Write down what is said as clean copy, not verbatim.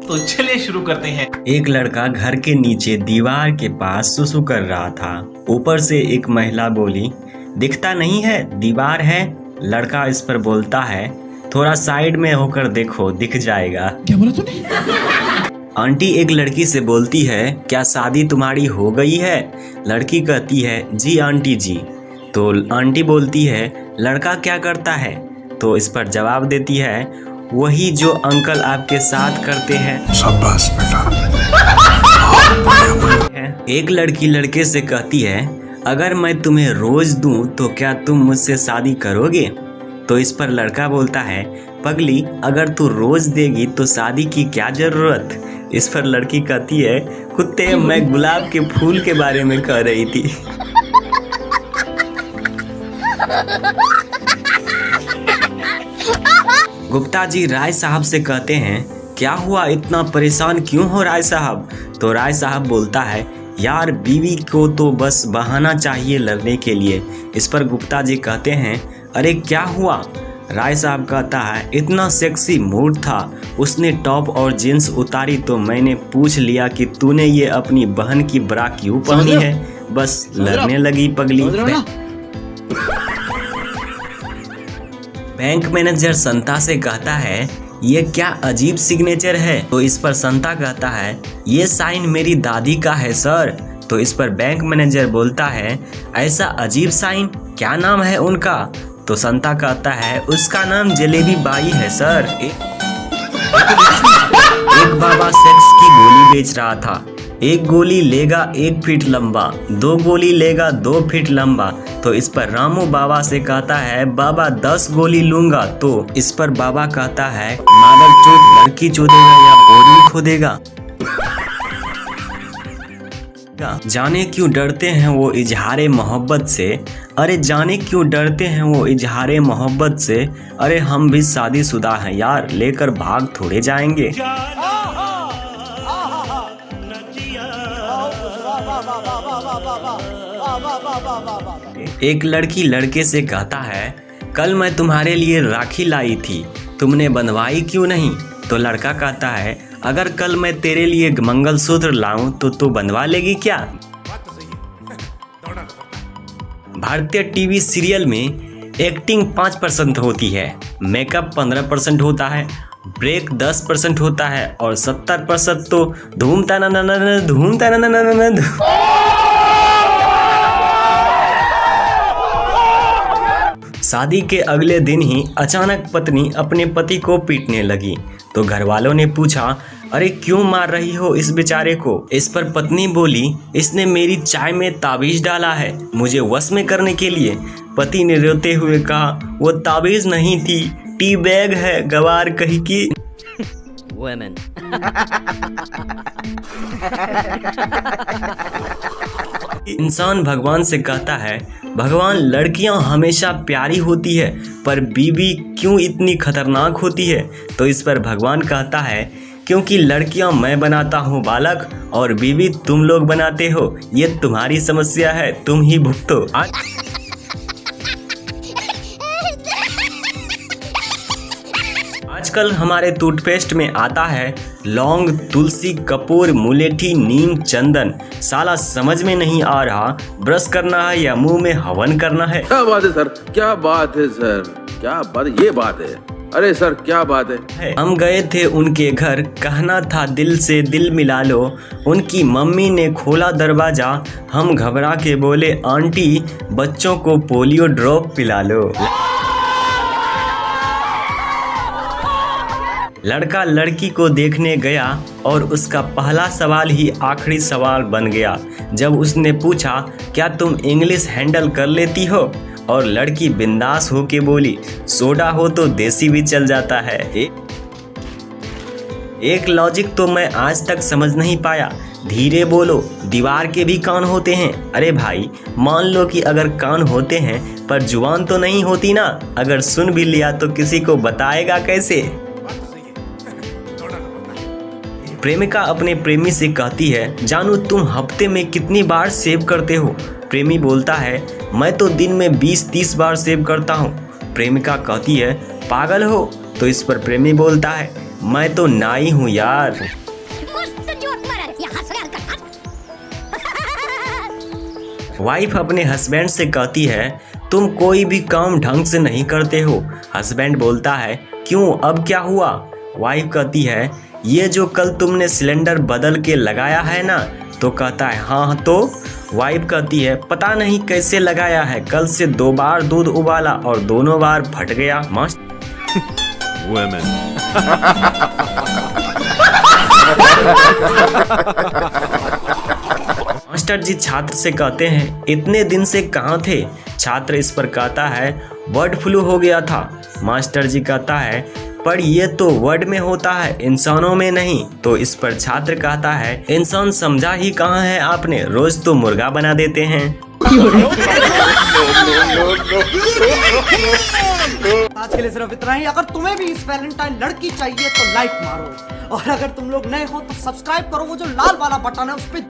तो चलिए शुरू करते हैं। एक लड़का घर के नीचे दीवार के पास सुसु कर रहा था। ऊपर से एक महिला बोली, दिखता नहीं है दीवार है। लड़का इस पर बोलता है, थोड़ा साइड में होकर देखो दिख जाएगा। क्या बोला तूने? आंटी एक लड़की से बोलती है, क्या शादी तुम्हारी हो गई है? लड़की कहती है, जी आंटी जी। तो आंटी बोलती है, लड़का क्या करता है? तो इस पर जवाब देती है, वही जो अंकल आपके साथ करते हैं। शाबाश बेटा। एक लड़की लड़के से कहती है, अगर मैं तुम्हें रोज दूं तो क्या तुम मुझसे शादी करोगे? तो इस पर लड़का बोलता है, पगली अगर तू रोज देगी तो शादी की क्या जरूरत? इस पर लड़की कहती है, कुत्ते मैं गुलाब के फूल के बारे में कह रही थी। गुप्ता जी राय साहब से कहते हैं, क्या हुआ इतना परेशान क्यों हो राय साहब? तो राय साहब बोलता है, यार बीवी को तो बस बहाना चाहिए लड़ने के लिए। इस पर गुप्ता जी कहते हैं, अरे क्या हुआ? राय साहब कहता है, इतना सेक्सी मूड था, उसने टॉप और जींस उतारी तो मैंने पूछ लिया कि तूने ये अपनी बहन की ब्रा क्यों पहनी है? बस लड़ने लगी पगली। बैंक मैनेजर संता से कहता है, ये क्या अजीब सिग्नेचर है? तो इस पर संता कहता है, ये साइन मेरी दादी का है सर। तो इस पर बैंक मैनेजर बोलता है, ऐसा अजीब साइन, क्या नाम है उनका? तो संता कहता है, उसका नाम जलेबी बाई है सर। एक बाबा सेक्स की गोली बेच रहा था। एक गोली लेगा 1 फीट लंबा, 2 गोली लेगा 2 फीट लंबा। तो इस पर रामू बाबा से कहता है, बाबा 10 गोली लूंगा। तो इस पर बाबा कहता है, मादर चोद लड़की चोदेगा या बोरी खोदेगा? जाने क्यों डरते हैं वो इजहारे मोहब्बत से? अरे जाने क्यों डरते हैं वो इजहारे मोहब्बत से? अरे हम भी शादीशुदा हैं यार, लेकर भाग थोड़े जाएंगे। एक लड़की लड़के से कहता है, कल मैं तुम्हारे लिए राखी लाई थी, तुमने बंधवाई क्यों नहीं? तो लड़का कहता है, अगर कल मैं तेरे लिए मंगलसूत्र लाऊं तो तू बंधवा लेगी क्या? भारतीय टीवी सीरियल में एक्टिंग 5% होती है, मेकअप 15% होता है, ब्रेक 10% होता है और 70% तो धूम तना धूम तना। शादी के अगले दिन ही अचानक पत्नी अपने पति को पीटने लगी। तो घर वालों ने पूछा, अरे क्यों मार रही हो इस बेचारे को? इस पर पत्नी बोली, इसने मेरी चाय में ताबीज डाला है मुझे वश में करने के लिए। पति ने रोते हुए कहा, वो ताबीज नहीं थी, टी बैग है गवार कही की। इंसान भगवान से कहता है, भगवान लड़कियां हमेशा प्यारी होती है पर बीवी क्यों इतनी खतरनाक होती है? तो इस पर भगवान कहता है, क्योंकि लड़कियां मैं बनाता हूँ बालक और बीवी तुम लोग बनाते हो, ये तुम्हारी समस्या है, तुम ही भुगतो। आजकल हमारे टूथपेस्ट में आता है लौंग, तुलसी, कपूर, मुलेठी, नीम, चंदन। साला समझ में नहीं आ रहा ब्रश करना है या मुंह में हवन करना है। क्या बात है सर, क्या बात है सर, क्या बात, ये बात है। अरे सर क्या बात है। हम गए थे उनके घर, कहना था दिल से दिल मिला लो। उनकी मम्मी ने खोला दरवाजा, हम घबरा के बोले, आंटी बच्चों को पोलियो ड्रॉप पिला लो। लड़का लड़की को देखने गया और उसका पहला सवाल ही आखिरी सवाल बन गया जब उसने पूछा, क्या तुम इंग्लिश हैंडल कर लेती हो? और लड़की बिंदास हो के बोली, सोडा हो तो देसी भी चल जाता है। एक लॉजिक तो मैं आज तक समझ नहीं पाया, धीरे बोलो दीवार के भी कान होते हैं। अरे भाई मान लो कि अगर कान होते हैं पर जुबान तो नहीं होती ना, अगर सुन भी लिया तो किसी को बताएगा कैसे? प्रेमिका अपने प्रेमी से कहती है, जानू तुम हफ्ते में कितनी बार सेव करते हो? प्रेमी बोलता है, मैं तो दिन में 20-30 बार सेव करता हूँ। प्रेमिका कहती है, पागल हो? तो इस पर प्रेमी बोलता है, मैं तो नाई हूँ यार। वाइफ अपने हस्बैंड से कहती है तुम कोई भी काम ढंग से नहीं करते हो। हस्बैंड बोलता है क्यों, अब क्या हुआ? वाइफ कहती है ये जो कल तुमने सिलेंडर बदल के लगाया है ना। तो कहता है हाँ तो। वाइफ कहती है पता नहीं कैसे लगाया है, कल से 2 बार दूध उबाला और दोनों बार फट गया। मस्त। मास्टर जी छात्र से कहते हैं इतने दिन से कहाँ थे? छात्र इस पर कहता है बर्ड फ्लू हो गया था। मास्टर जी कहता है पर ये तो वर्ड में होता है, इंसानों में नहीं। तो इस पर छात्र कहता है इंसान समझा ही कहाँ है आपने, रोज तो मुर्गा बना देते हैं। आज के लिए सिर्फ इतना ही। अगर तुम्हें भी इस वैलेंटाइन लड़की चाहिए तो लाइक मारो, और अगर तुम लोग नए हो तो सब्सक्राइब करो। वो जो लाल वाला बटन है उस पे